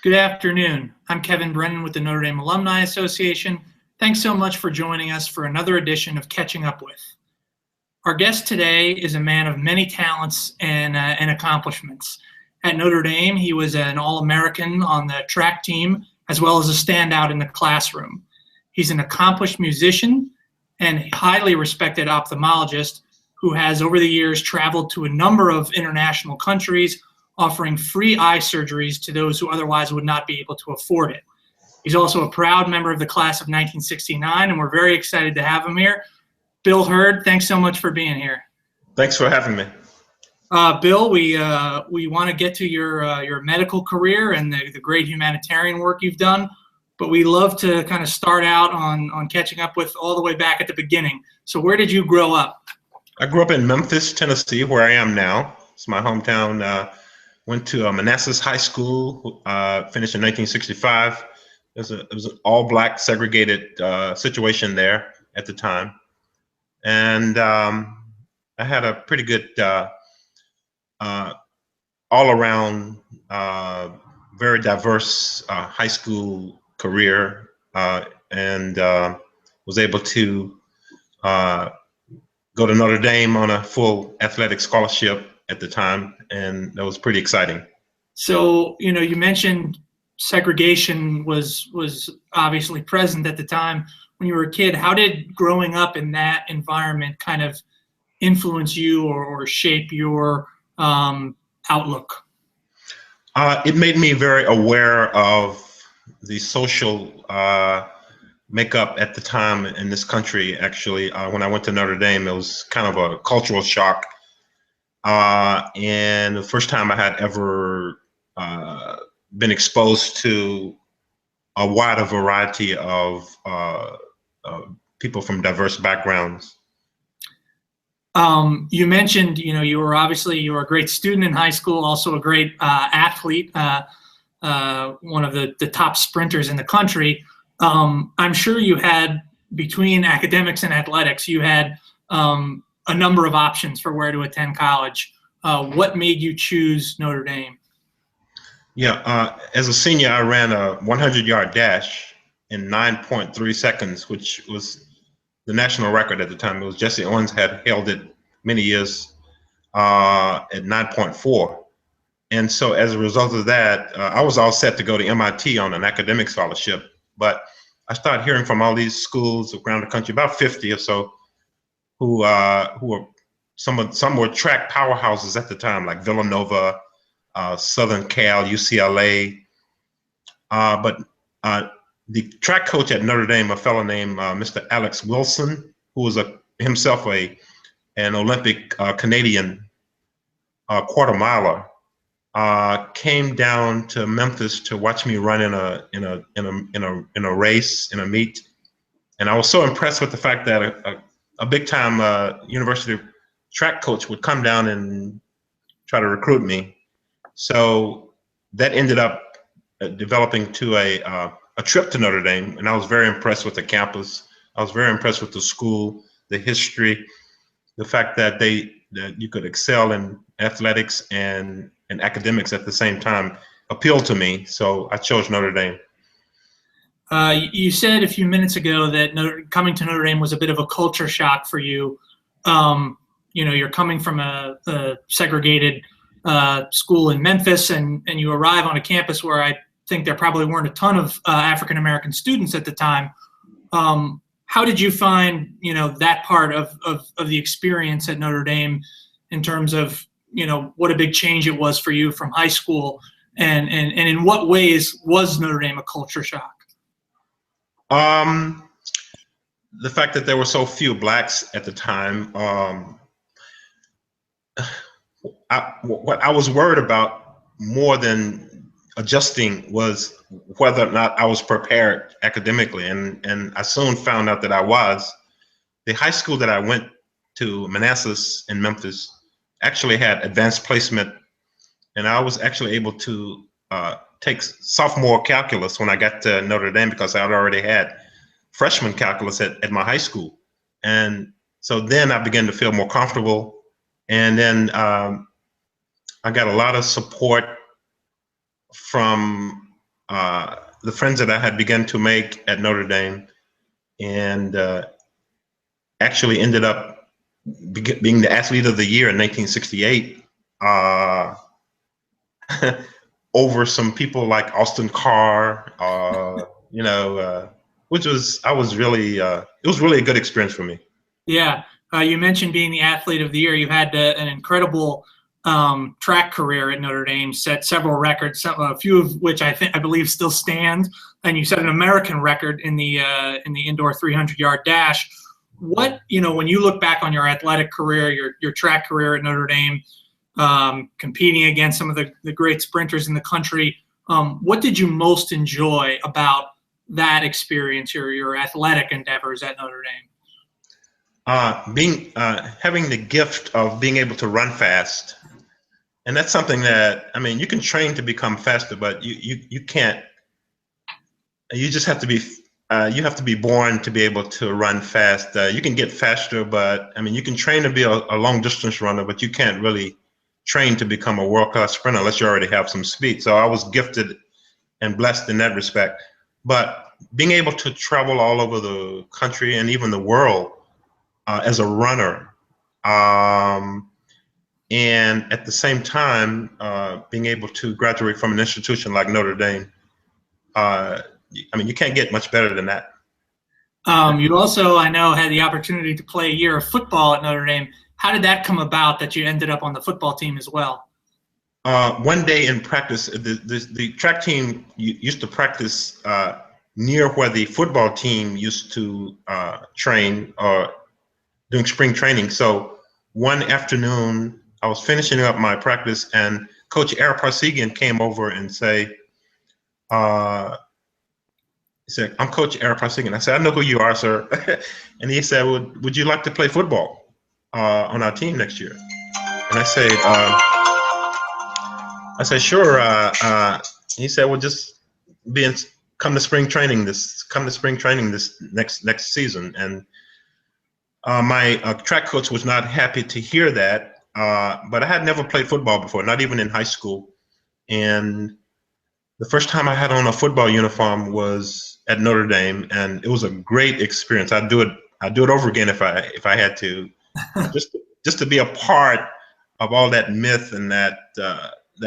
Good afternoon. I'm Kevin Brennan with the Notre Dame Alumni Association. Thanks so much for joining us for another edition of Catching Up With. Our guest today is a man of many talents and accomplishments. At Notre Dame, he was an All-American on the track team, as well as a standout in the classroom. He's an accomplished musician and highly respected ophthalmologist who has, over the years, traveled to a number of international countries, offering free eye surgeries to those who otherwise would not be able to afford it. He's also a proud member of the class of 1969, and we're very excited to have him here. Bill Hurd, thanks so much for being here. Thanks for having me. Bill, we want to get to your medical career and the great humanitarian work you've done, but we love to kind of start out on Catching Up With all the way back at the beginning. So where did you grow up? I grew up in Memphis, Tennessee, where I am now. It's my hometown. Went to Manassas High School, finished in 1965. It was an all-black segregated situation there at the time. And I had a pretty good all-around, very diverse high school career, and was able to go to Notre Dame on a full athletic scholarship at the time, and that was pretty exciting. So, you mentioned segregation was obviously present at the time when you were a kid. How did growing up in that environment kind of influence you or shape your outlook? It made me very aware of the social makeup at the time in this country. Actually, when I went to Notre Dame, it was kind of a cultural shock. And the first time I had ever been exposed to a wider variety of people from diverse backgrounds. You mentioned, you were a great student in high school, also a great athlete, one of the top sprinters in the country. I'm sure you had, between academics and athletics, you had a number of options for where to attend college. What made you choose Notre Dame? Yeah, as a senior, I ran a 100-yard dash in 9.3 seconds, which was the national record at the time. It was Jesse Owens had held it many years at 9.4. And so as a result of that, I was all set to go to MIT on an academic scholarship. But I started hearing from all these schools around the country, about 50 or so, who were some were track powerhouses at the time, like Villanova, Southern Cal, UCLA. But the track coach at Notre Dame, a fellow named Mr. Alex Wilson, who was himself an Olympic Canadian quarter miler, came down to Memphis to watch me run in a race, in a meet, and I was so impressed with the fact that a big time university track coach would come down and try to recruit me. So that ended up developing to a trip to Notre Dame, and I was very impressed with the campus. I was very impressed with the school, the history, the fact that you could excel in athletics and academics at the same time appealed to me. So I chose Notre Dame. You said a few minutes ago that coming to Notre Dame was a bit of a culture shock for you. You're coming from a segregated school in Memphis, and you arrive on a campus where I think there probably weren't a ton of African-American students at the time. How did you find, that part of the experience at Notre Dame in terms of, what a big change it was for you from high school, and in what ways was Notre Dame a culture shock? The fact that there were so few blacks at the time. What I was worried about more than adjusting was whether or not I was prepared academically, and I soon found out that I was. The high school that I went to, Manassas in Memphis, actually had advanced placement, and I was actually able to take sophomore calculus when I got to Notre Dame because I had already had freshman calculus at my high school. And so then I began to feel more comfortable, and then I got a lot of support from the friends that I had begun to make at Notre Dame, and actually ended up being the athlete of the year in 1968 over some people like Austin Carr, which was, it was really a good experience for me. Yeah. You mentioned being the athlete of the year. You had an incredible track career at Notre Dame, set several records, a few of which I believe still stand. And you set an American record in the indoor 300-yard dash. What, when you look back on your athletic career, your track career at Notre Dame, competing against some of the great sprinters in the country, what did you most enjoy about that experience, your athletic endeavors at Notre Dame? Having the gift of being able to run fast. And that's something that, I mean, you can train to become faster, but you can't, you just have to be, you have to be born to be able to run fast. You can get faster, but I mean, you can train to be a long distance runner, but you can't really train to become a world-class sprinter unless you already have some speed. So I was gifted and blessed in that respect. But being able to travel all over the country and even the world as a runner, and at the same time, being able to graduate from an institution like Notre Dame, I mean, you can't get much better than that. You also, I know, had the opportunity to play a year of football at Notre Dame. How did that come about that you ended up on the football team as well? One day in practice, the track team used to practice near where the football team used to train or doing spring training. So one afternoon, I was finishing up my practice, and Coach Eric Parsegian came over and he said, "I'm Coach Eric Parsegian." I said, "I know who you are, sir." And he said, "Well, would you like to play football on our team next year?" And I said, "Sure." He said, "Well, just come to spring training this next season." And my track coach was not happy to hear that, but I had never played football before, not even in high school. And the first time I had on a football uniform was at Notre Dame, and it was a great experience. I'd do it over again if I had to, just to be a part of all that myth and that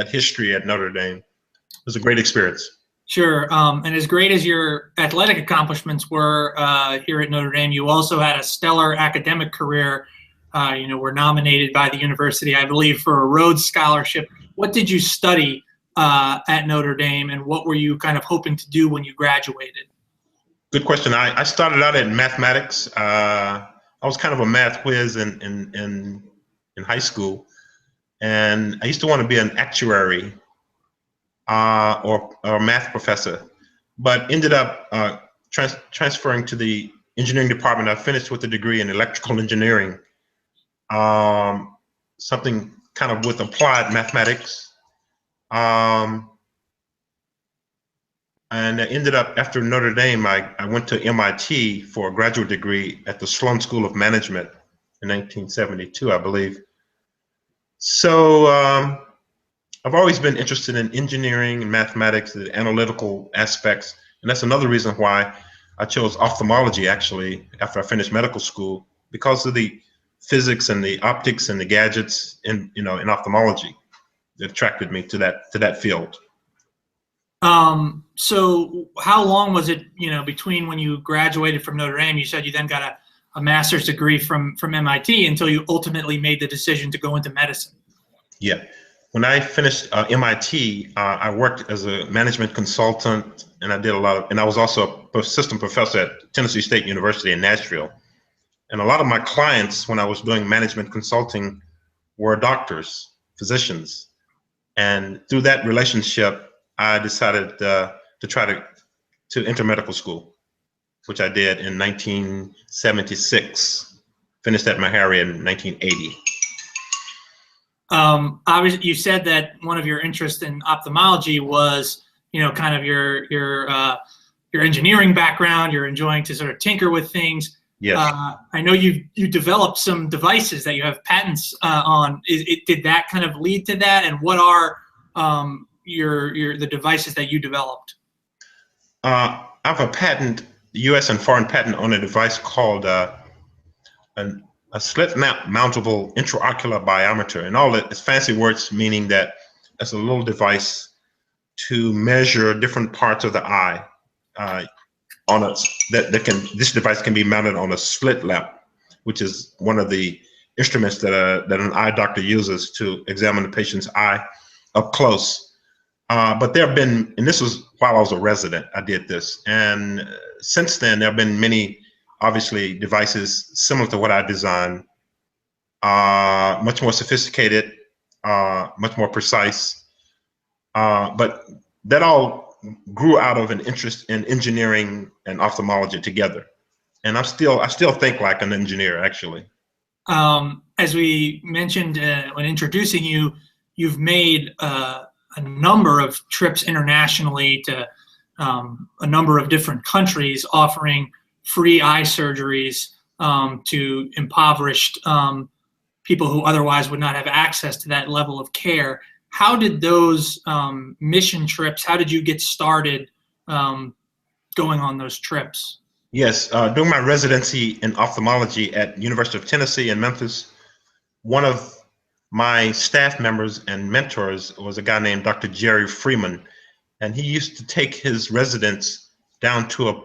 history at Notre Dame. It was a great experience. Sure. And as great as your athletic accomplishments were here at Notre Dame, you also had a stellar academic career. Were nominated by the university, I believe, for a Rhodes Scholarship. What did you study at Notre Dame, and what were you kind of hoping to do when you graduated? Good question. I started out in mathematics. I was kind of a math whiz in high school, and I used to want to be an actuary or a math professor, but ended up transferring to the engineering department. I finished with a degree in electrical engineering, something kind of with applied mathematics. And I ended up, after Notre Dame, I went to MIT for a graduate degree at the Sloan School of Management in 1972, I believe. So I've always been interested in engineering and mathematics, the analytical aspects, and that's another reason why I chose ophthalmology, actually, after I finished medical school, because of the physics and the optics and the gadgets in ophthalmology that attracted me to that field. So how long was it, between when you graduated from Notre Dame, you said you then got a master's degree from MIT, until you ultimately made the decision to go into medicine? Yeah. When I finished MIT, I worked as a management consultant, and I was also a assistant professor at Tennessee State University in Nashville. And a lot of my clients, when I was doing management consulting, were doctors, physicians. And through that relationship, I decided to try to enter medical school, which I did in 1976. Finished at Meharry in 1980. Obviously, you said that one of your interests in ophthalmology was, kind of your engineering background. You're enjoying to sort of tinker with things. Yes. I know you developed some devices that you have patents on. Did that kind of lead to that? And what are the devices that you developed? I have a patent, U.S. and foreign patent, on a device called an, a slit mountable intraocular biometer, and all it's fancy words meaning that it's a little device to measure different parts of the eye. On a this device can be mounted on a slit lamp, which is one of the instruments that an eye doctor uses to examine the patient's eye up close. But there have been, and this was while I was a resident, I did this, and since then there have been many, obviously, devices similar to what I designed, much more sophisticated, much more precise, but that all grew out of an interest in engineering and ophthalmology together. And I still think like an engineer, actually. As we mentioned when introducing you, you've made a number of trips internationally to a number of different countries, offering free eye surgeries to impoverished people who otherwise would not have access to that level of care. How did those mission trips, how did you get started going on those trips? Yes, during my residency in ophthalmology at University of Tennessee in Memphis, one of my staff members and mentors was a guy named Dr. Jerry Freeman, and he used to take his residents down to a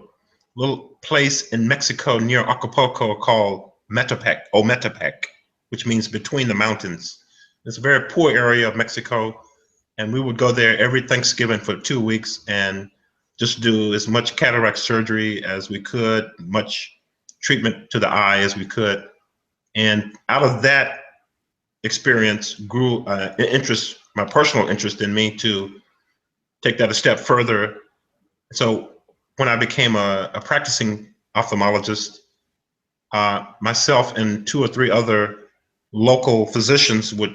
little place in Mexico near Acapulco called Metepec, which means between the mountains. It's a very poor area of Mexico, and we would go there every Thanksgiving for 2 weeks and just do as much cataract surgery as we could, much treatment to the eye as we could. And out of that experience grew interest, my personal interest in me to take that a step further. So when I became a practicing ophthalmologist, myself and 2 or 3 other local physicians would,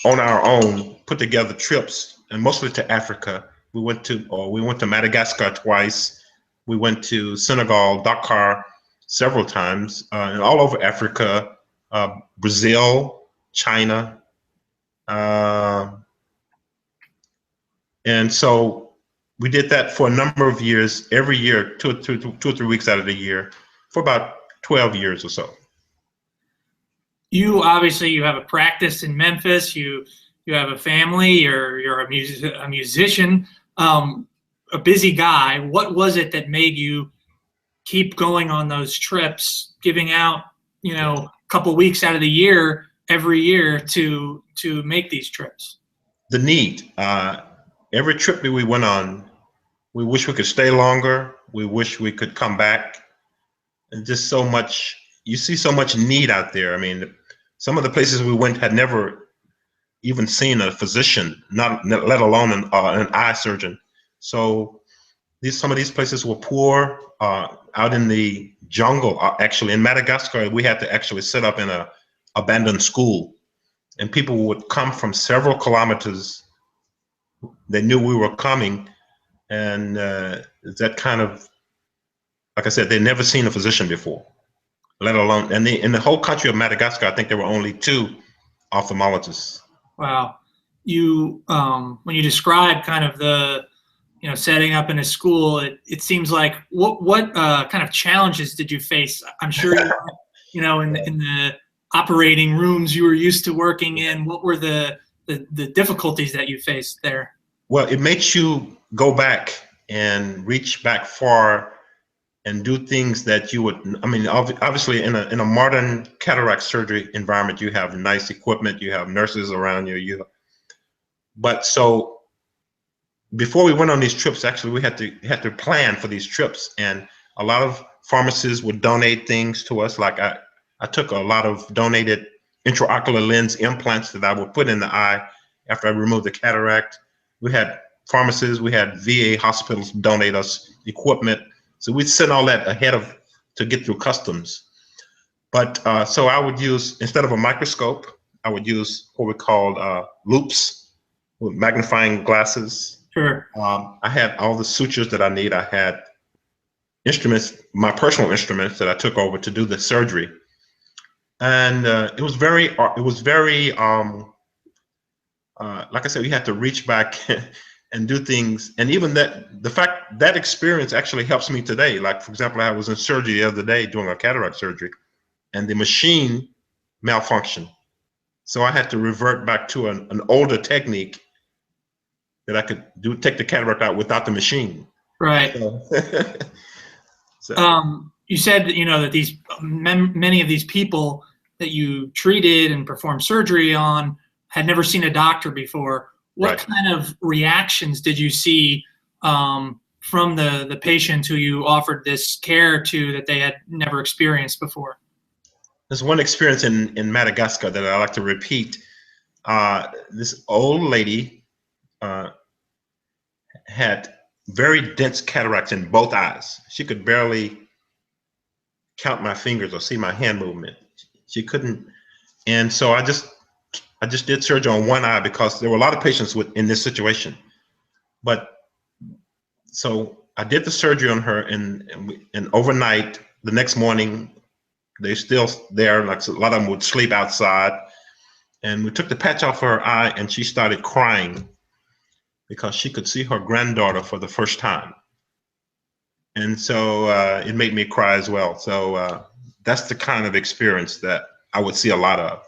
on our own, put together trips, and mostly to Africa. We went to Madagascar twice. We went to Senegal, Dakar several times, and all over Africa, Brazil, China. And so we did that for a number of years, every year, 2 or 3 weeks out of the year, for about 12 years or so. You obviously you have a practice in Memphis. You have a family. You're a musician, a busy guy. What was it that made you keep going on those trips, giving out a couple weeks out of the year every year to make these trips? The need. Every trip that we went on, we wish we could stay longer. We wish we could come back. And just so much, you see so much need out there. I mean, some of the places we went had never even seen a physician, let alone an eye surgeon. So some of these places were poor, out in the jungle. Actually, in Madagascar, we had to actually set up in a abandoned school, and people would come from several kilometers. They knew we were coming, and that kind of, like I said, they'd never seen a physician before, let alone, and in the whole country of Madagascar, I think there were only 2 ophthalmologists. Wow. You, when you describe kind of the, setting up in a school, it seems like what kind of challenges did you face? I'm sure in the operating rooms you were used to working in. What were the difficulties that you faced there? Well, it makes you go back and reach back far and do things that you would, I mean, obviously in a modern cataract surgery environment, you have nice equipment, you have nurses around you, but so before we went on these trips, actually, we had to plan for these trips, and a lot of pharmacists would donate things to us. Like I took a lot of donated intraocular lens implants that I would put in the eye after I removed the cataract. We had pharmacists, we had VA hospitals donate us equipment. So we'd send all that ahead to get through customs. But so I would use, instead of a microscope, I would use what we called loupes with magnifying glasses. Sure. I had all the sutures that I need. I had instruments, my personal instruments that I took over to do the surgery. And it was very, like I said, you had to reach back and do things. And even that, the fact that experience actually helps me today. Like, for example, I was in surgery the other day doing a cataract surgery, and the machine malfunctioned. So I had to revert back to an older technique that I could take the cataract out without the machine. Right. So, you said that, that these many of these people that you treated and performed surgery on had never seen a doctor before. What kind of reactions did you see from the patients who you offered this care to that they had never experienced before? There's one experience in Madagascar that I like to repeat. This old lady had very dense cataracts in both eyes. She could barely count my fingers or see my hand movement. She couldn't. And so I just did surgery on one eye because there were a lot of patients in this situation. But so I did the surgery on her, and overnight, the next morning, they're still there. Like a lot of them would sleep outside. And we took the patch off her eye, and she started crying because she could see her granddaughter for the first time. And so it made me cry as well. So that's the kind of experience that I would see a lot of.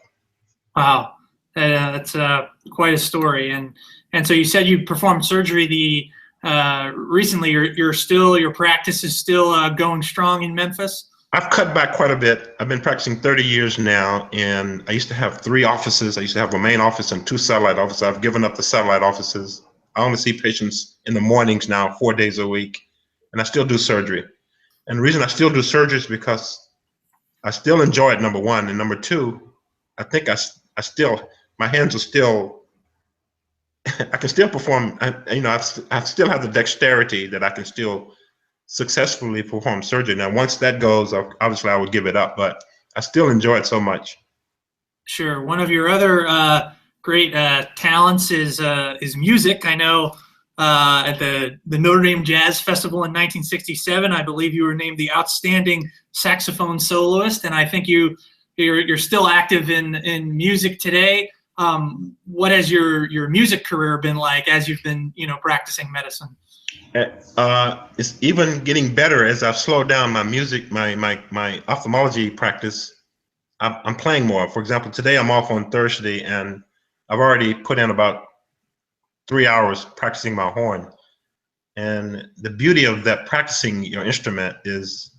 Wow, that's quite a story. And so you said you performed surgery recently. Your practice is still going strong in Memphis? I've cut back quite a bit. I've been practicing 30 years now, and I used to have 3 offices. I used to have a main office and 2 satellite offices. I've given up the satellite offices. I only see patients in the mornings now, 4 days a week, and I still do surgery. And the reason I still do surgery is because I still enjoy it, number one, and number two, I think I still, my hands are still, I can still perform. I still have the dexterity that I can still successfully perform surgery. Now, once that goes, obviously I would give it up, but I still enjoy it so much. Sure. One of your other great talents is music. I know at the Notre Dame Jazz Festival in 1967, I believe you were named the outstanding saxophone soloist, and I think you're still active in music today. What has your music career been like as you've been practicing medicine? It's even getting better as I've slowed down my music, my ophthalmology practice. I'm playing more. For example, today I'm off on Thursday, and I've already put in about 3 hours practicing my horn. And the beauty of that practicing your instrument is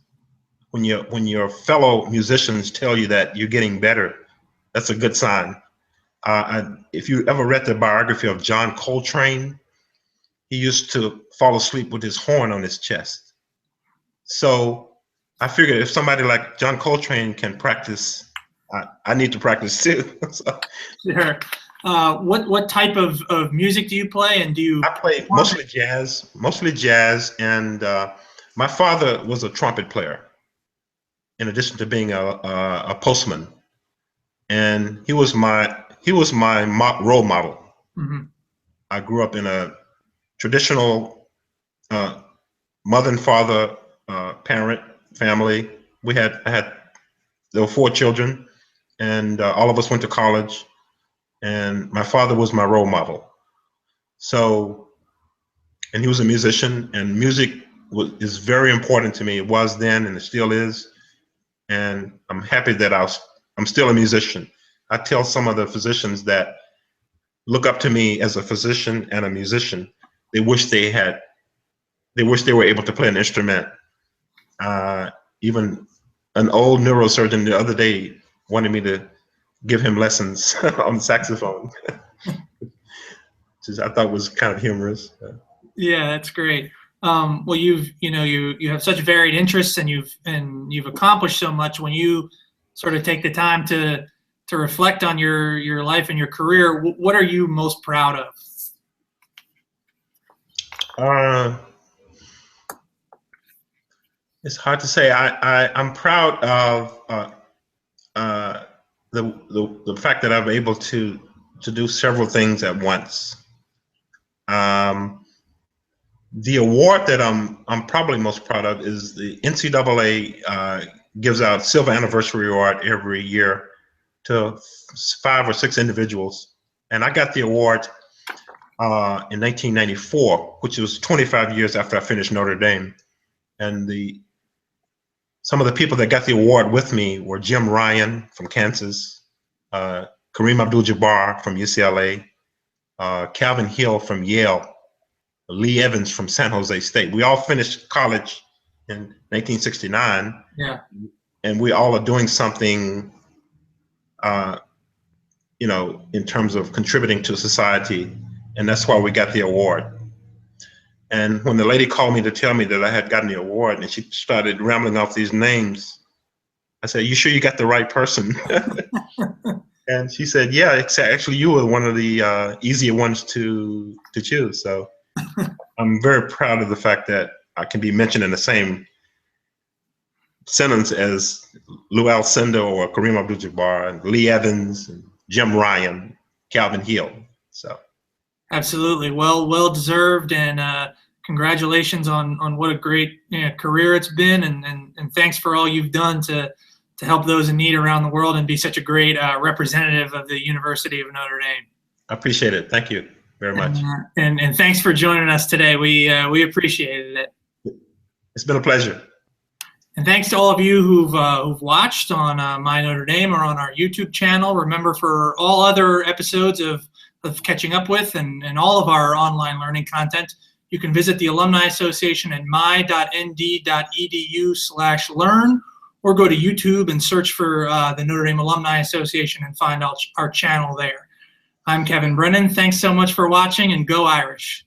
when your fellow musicians tell you that you're getting better, that's a good sign. If you ever read the biography of John Coltrane, he used to fall asleep with his horn on his chest. So I figured if somebody like John Coltrane can practice, I need to practice too. So, sure. What type of music do you play, and do you? I play mostly jazz, and my father was a trumpet player, in addition to being a postman, and he was my role model. Mm-hmm. I grew up in a traditional mother and father parent family. There were 4 children, and all of us went to college, and my father was my role model. So, and he was a musician, and music is very important to me. It was then, and it still is, and I'm happy that I'm still a musician. I tell some of the physicians that look up to me as a physician and a musician, they wish they were able to play an instrument. Even an old neurosurgeon the other day wanted me to give him lessons on the saxophone, which I thought was kind of humorous. Yeah, that's great. Well, you have such varied interests, and you've accomplished so much. When you sort of take the time to reflect on your life and your career, what are you most proud of? It's hard to say. I'm proud of the fact that I'm able to do several things at once. The award that I'm probably most proud of is the NCAA gives out Silver Anniversary Award every year to 5 or 6 individuals, and I got the award in 1994, which was 25 years after I finished Notre Dame. And some of the people that got the award with me were Jim Ryan from Kansas, Kareem Abdul-Jabbar from UCLA, Calvin Hill from Yale, Lee Evans from San Jose State. We all finished college in 1969. Yeah. And we all are doing something, in terms of contributing to society. And that's why we got the award. And when the lady called me to tell me that I had gotten the award, and she started rambling off these names, I said, "You sure you got the right person?" And she said, "Yeah, actually, you were one of the easier ones to choose." So I'm very proud of the fact that I can be mentioned in the same sentence as Lou Alcindor or Kareem Abdul-Jabbar and Lee Evans and Jim Ryan, Calvin Hill. So absolutely, well deserved, and congratulations on what a great career it's been, and thanks for all you've done to help those in need around the world and be such a great representative of the University of Notre Dame. I appreciate it. Thank you very much. And thanks for joining us today. We appreciated it. It's been a pleasure. And thanks to all of you who've watched on My Notre Dame or on our YouTube channel. Remember, for all other episodes of Catching Up With and all of our online learning content, you can visit the Alumni Association at my.nd.edu/learn, or go to YouTube and search for the Notre Dame Alumni Association and find our channel there. I'm Kevin Brennan. Thanks so much for watching, and go Irish.